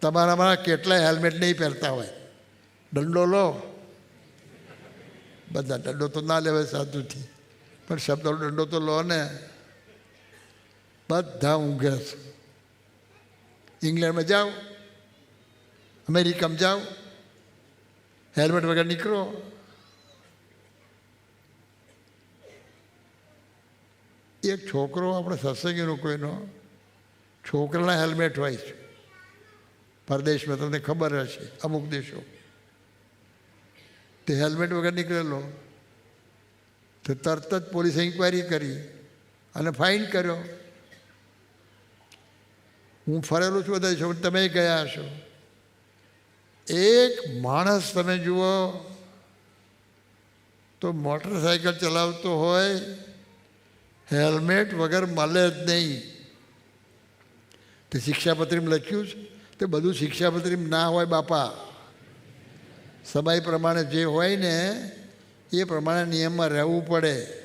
તમારામાં કેટલાય હેલ્મેટ નહીં પહેરતા હોય. દંડો લો, બધા દંડો તો ના લેવાય સાધુથી, પણ શબ્દનો દંડો તો લો ને. બધા ઊંઘે છે. ઇંગ્લેન્ડમાં જાઓ, અમેરિકામાં જાઓ, હેલ્મેટ વગર નીકળો. એક છોકરો આપણે સત્સંગીનો કોઈનો છોકરાના હેલ્મેટ હોય છે પરદેશમાં, તમને ખબર હશે અમુક દેશો. તે હેલ્મેટ વગર નીકળેલો તો તરત જ પોલીસે ઇન્ક્વાયરી કરી અને ફાઇન કર્યો. હું ફરેલો છું બધા છો, તમે ગયા હશો. એક માણસ તમે જુઓ તો મોટરસાઇકલ ચલાવતો હોય, હેલ્મેટ વગર મળે જ નહીં. તે શિક્ષાપત્રીમાં લખ્યું છે, તે બધું શિક્ષાપત્રીમાં ના હોય બાપા. સમય પ્રમાણે જે હોય ને એ પ્રમાણે નિયમમાં રહેવું પડે.